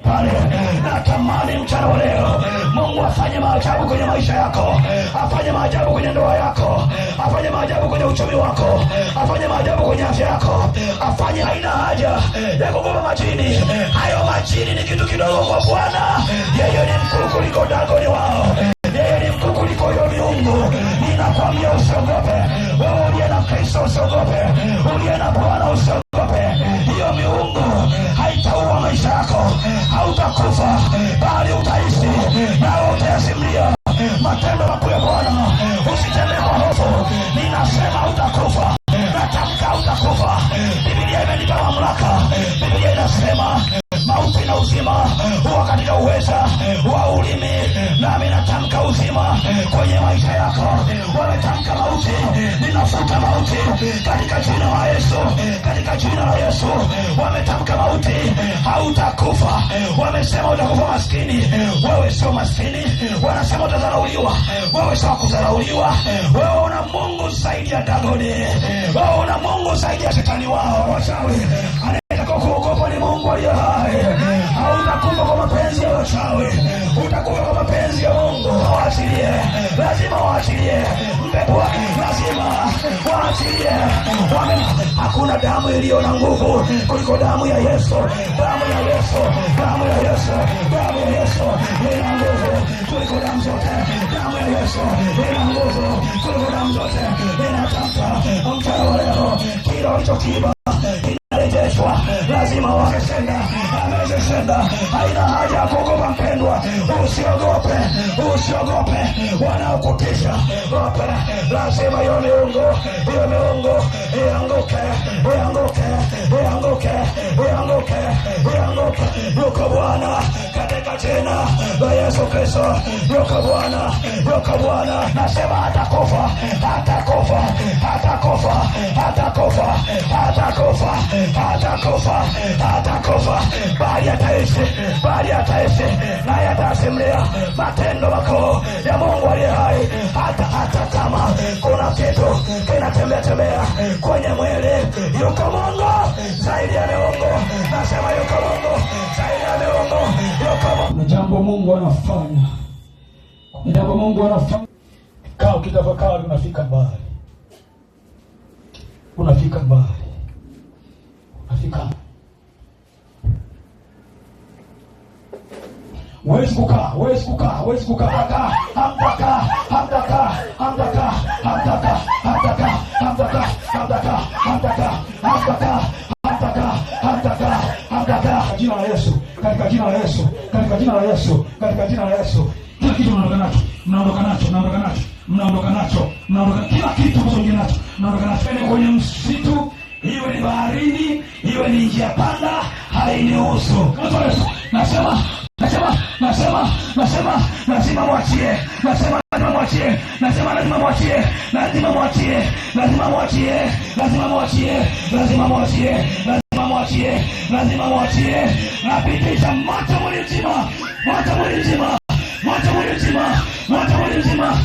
pale. Natamani mchana wa leo Mungu afanye maajabu kwenye maisha yako, afanye maajabu kwenye ndoa yako, afanye maajabu kwenye uchumi wako, afanye maajabu kwenye afya yako, afanye. Haina haja ya kugopa majini. Hayo majini ni kitu kidogo kwa Bwana. Yeye ni mkuu kuliko Dagoni wao. Yeye ni mkuu kuliko hiyo miungu. Ninakwambia usiogope. Wewe uliye na Kristo usiogope. Uliye na Bwana usiogope. Hiyo miungu haitaua maisha yako. Hautakufa bali utaishi, nawe utayasimulia matendo makuu ya Bwana. Usitembee kwa hofu. Ninasema utakufa. Natamka utakufa. Biblia imenipa mamlaka. Biblia inasema mauti na uzima huwa katika uweza wa ulimi. Nami natamka uzima kwenye maisha yako. Wametamka mauti, ninafuta mauti katika jina la Yesu, katika jina la Yesu. Wametamka mauti, hautakufa. Wamesema utakufa maskini. Wewe sio maskini. Wanasema utadharauliwa. Wewe sio kudharauliwa. Wewe una Mungu zaidi ya Dagoni. Wewe una Mungu zaidi ya shetani wao wachawi. Kuogopa ni Mungu aliye hai. Hautakufa kwa mapenzi ya wachawi, utakufa kwa mapenzi ya Mungu. Waachilie, lazima waachilie. Mpepo lazima waachilie. Hakuna damu iliyo na nguvu kuliko damu ya Yesu. Damu ya Yesu, damu ya Yesu, damu ya Yesu ina nguvu kuliko damu zote. Damu ya Yesu ina nguvu kuliko damu zote. Inatamka mchana wa leo kila ulichokiiba inarejeshwa. Lazima wamesenda, amezesenda. Haina haja ya kuogopa mpendwa. Usiogope, usiogope wanaokutisha. Ope, lazima hiyo miungu ianguke, ianguke, ianguke, ianguke, ianguke. Yuko Bwana katika jina la Yesu Kristo. Yuko Bwana, yuko Bwana. Nasema hatakufa, hatakufa, hatakufa, hatakufa, hatakufa, hatakufa, hatakufa, bali ataishi, bali ataishi, naye atasimulia matendo makuu ya Mungu aliye hai. Hata kama kuna kitu kinatembea tembea kwenye mwili, yuko Mungu zaidi ya miungu. Nasema yuko Mungu zaidi ya miungu. Yuko Mungu. Jambo Mungu anafanya, jambo Mungu anafanya. Kaa ukitafakari, unafika mbali, unafika mbali, unafika. Huwezi kukaa, huwezi kukaa, huwezi kukaa. Hamtakaa, hamtakaa, hamtakaa, hamtakaa, hamtakaa, hamtakaa, hamtakaa, hamtakaa, hamtakaa, hamtakaa, hamtakaa, hamtakaa, hamtakaa. Katika jina la Yesu, katika jina la Yesu, katika jina la Yesu, katika jina la Yesu. Kila kitu mnaondoka nacho, mnaondoka nacho, mnaondoka nacho, mnaondoka nacho, mnaondoka. Kila kitu mnaondoka nacho, mnaondoka nacho. Kwenye msitu, iwe ni baharini, iwe ni njia panda, hainihusu. Nasema lazima mwachie. Nasema lazima mwachie. Nasema lazima mwachie. Lazima mwachie. Lazima mwachie. Lazima mwachie. Lazima mwachie. Lazima mwachie. Lazima mwachie. Napitisha moto mwili mzima. Moto mwili mzima. Moto mwili mzima. Moto mwili mzima.